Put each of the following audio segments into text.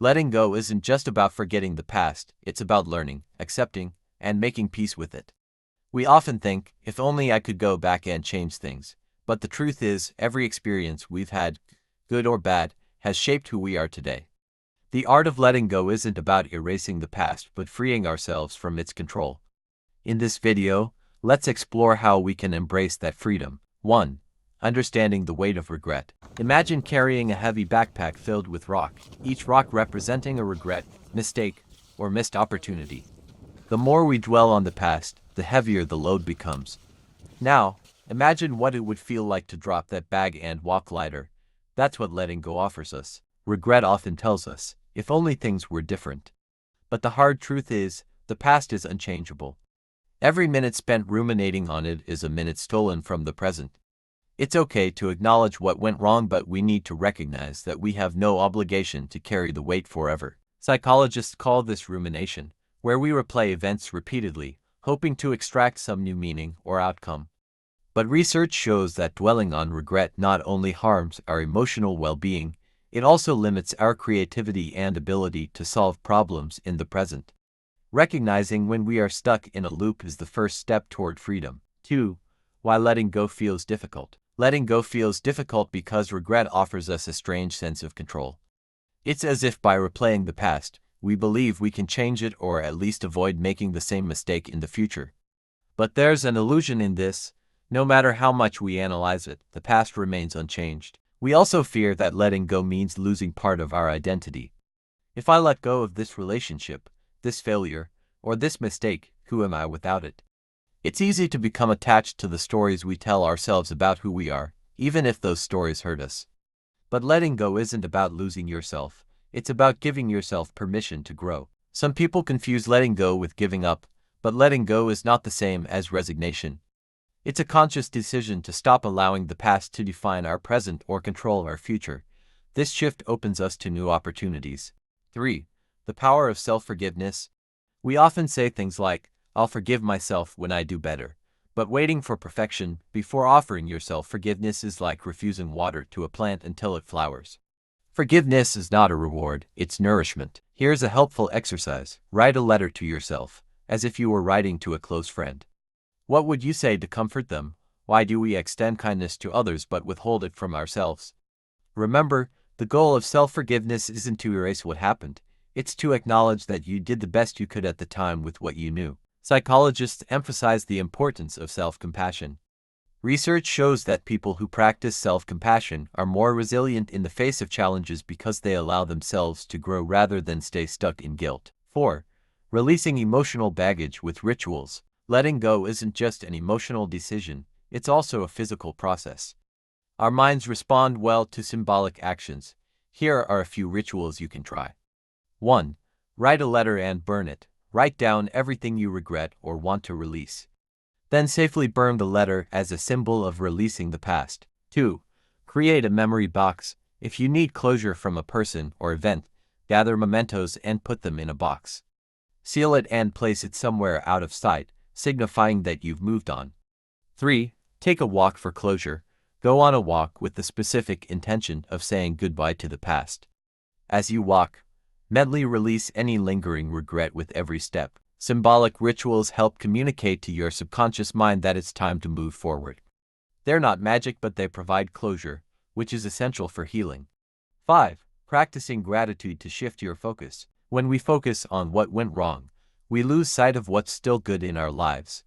Letting go isn't just about forgetting the past, it's about learning, accepting, and making peace with it. We often think, if only I could go back and change things. But the truth is, every experience we've had, good or bad, has shaped who we are today. The art of letting go isn't about erasing the past, but freeing ourselves from its control. In this video, let's explore how we can embrace that freedom. 1. Understanding the weight of regret. Imagine carrying a heavy backpack filled with rock, each rock representing a regret, mistake, or missed opportunity. The more we dwell on the past, the heavier the load becomes. Now, imagine what it would feel like to drop that bag and walk lighter. That's what letting go offers us. Regret often tells us, if only things were different. But the hard truth is, the past is unchangeable. Every minute spent ruminating on it is a minute stolen from the present. It's okay to acknowledge what went wrong, but we need to recognize that we have no obligation to carry the weight forever. Psychologists call this rumination, where we replay events repeatedly, hoping to extract some new meaning or outcome. But research shows that dwelling on regret not only harms our emotional well-being, it also limits our creativity and ability to solve problems in the present. Recognizing when we are stuck in a loop is the first step toward freedom. 2. Why letting go feels difficult. Letting go feels difficult because regret offers us a strange sense of control. It's as if by replaying the past, we believe we can change it or at least avoid making the same mistake in the future. But there's an illusion in this. No matter how much we analyze it, the past remains unchanged. We also fear that letting go means losing part of our identity. If I let go of this relationship, this failure, or this mistake, who am I without it? It's easy to become attached to the stories we tell ourselves about who we are, even if those stories hurt us. But letting go isn't about losing yourself. It's about giving yourself permission to grow. Some people confuse letting go with giving up, but letting go is not the same as resignation. It's a conscious decision to stop allowing the past to define our present or control our future. This shift opens us to new opportunities. 3. The power of self-forgiveness. We often say things like, I'll forgive myself when I do better. But waiting for perfection before offering yourself forgiveness is like refusing water to a plant until it flowers. Forgiveness is not a reward, it's nourishment. Here's a helpful exercise. Write a letter to yourself, as if you were writing to a close friend. What would you say to comfort them? Why do we extend kindness to others but withhold it from ourselves? Remember, the goal of self-forgiveness isn't to erase what happened. It's to acknowledge that you did the best you could at the time with what you knew. Psychologists emphasize the importance of self-compassion. Research shows that people who practice self-compassion are more resilient in the face of challenges because they allow themselves to grow rather than stay stuck in guilt. 4. Releasing emotional baggage with rituals. Letting go isn't just an emotional decision, it's also a physical process. Our minds respond well to symbolic actions. Here are a few rituals you can try. 1. Write a letter and burn it. Write down everything you regret or want to release. Then safely burn the letter as a symbol of releasing the past. 2. Create a memory box. If you need closure from a person or event, gather mementos and put them in a box. Seal it and place it somewhere out of sight, signifying that you've moved on. 3. Take a walk for closure. Go on a walk with the specific intention of saying goodbye to the past. As you walk, mentally release any lingering regret with every step. Symbolic rituals help communicate to your subconscious mind that it's time to move forward. They're not magic, but they provide closure, which is essential for healing. 5. Practicing gratitude to shift your focus. When we focus on what went wrong, we lose sight of what's still good in our lives.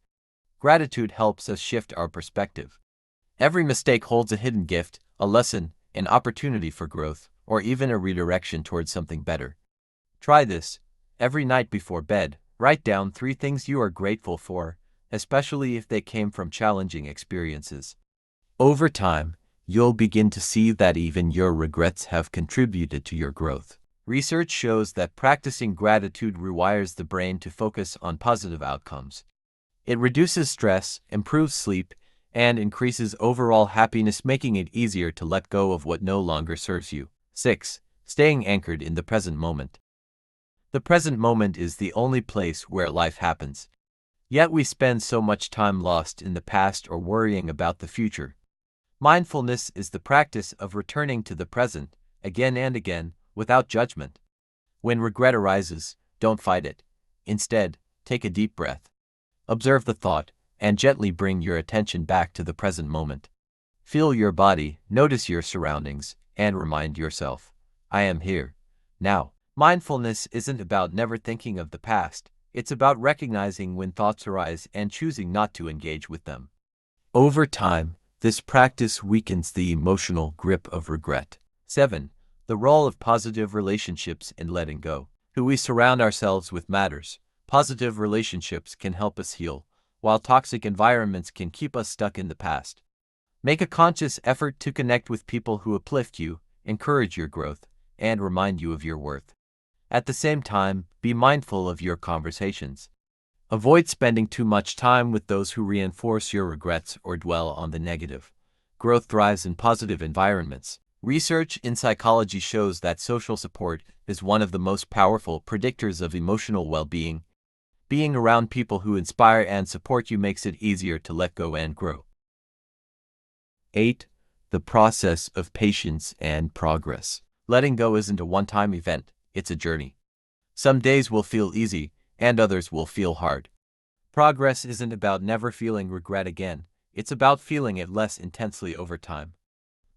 Gratitude helps us shift our perspective. Every mistake holds a hidden gift, a lesson, an opportunity for growth, or even a redirection towards something better. Try this. Every night before bed, write down 3 things you are grateful for, especially if they came from challenging experiences. Over time, you'll begin to see that even your regrets have contributed to your growth. Research shows that practicing gratitude rewires the brain to focus on positive outcomes. It reduces stress, improves sleep, and increases overall happiness, making it easier to let go of what no longer serves you. 6. Staying anchored in the present moment. The present moment is the only place where life happens. Yet we spend so much time lost in the past or worrying about the future. Mindfulness is the practice of returning to the present, again and again, without judgment. When regret arises, don't fight it. Instead, take a deep breath. Observe the thought, and gently bring your attention back to the present moment. Feel your body, notice your surroundings, and remind yourself, I am here, now. Mindfulness isn't about never thinking of the past, it's about recognizing when thoughts arise and choosing not to engage with them. Over time, this practice weakens the emotional grip of regret. 7. The role of positive relationships in letting go. Who we surround ourselves with matters. Positive relationships can help us heal, while toxic environments can keep us stuck in the past. Make a conscious effort to connect with people who uplift you, encourage your growth, and remind you of your worth. At the same time, be mindful of your conversations. Avoid spending too much time with those who reinforce your regrets or dwell on the negative. Growth thrives in positive environments. Research in psychology shows that social support is one of the most powerful predictors of emotional well-being. Being around people who inspire and support you makes it easier to let go and grow. 8. The process of patience and progress. Letting go isn't a one-time event, it's a journey. Some days will feel easy, and others will feel hard. Progress isn't about never feeling regret again, it's about feeling it less intensely over time.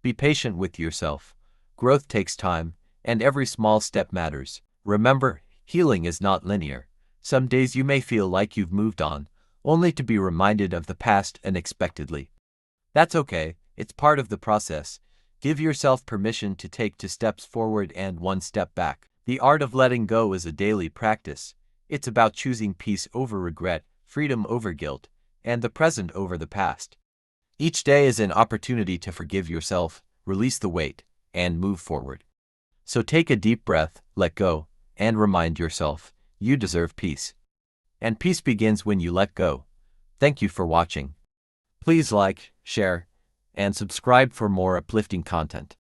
Be patient with yourself. Growth takes time, and every small step matters. Remember, healing is not linear. Some days you may feel like you've moved on, only to be reminded of the past unexpectedly. That's okay, it's part of the process. Give yourself permission to take 2 steps forward and 1 step back. The art of letting go is a daily practice. It's about choosing peace over regret, freedom over guilt, and the present over the past. Each day is an opportunity to forgive yourself, release the weight, and move forward. So take a deep breath, let go, and remind yourself, you deserve peace. And peace begins when you let go. Thank you for watching. Please like, share, and subscribe for more uplifting content.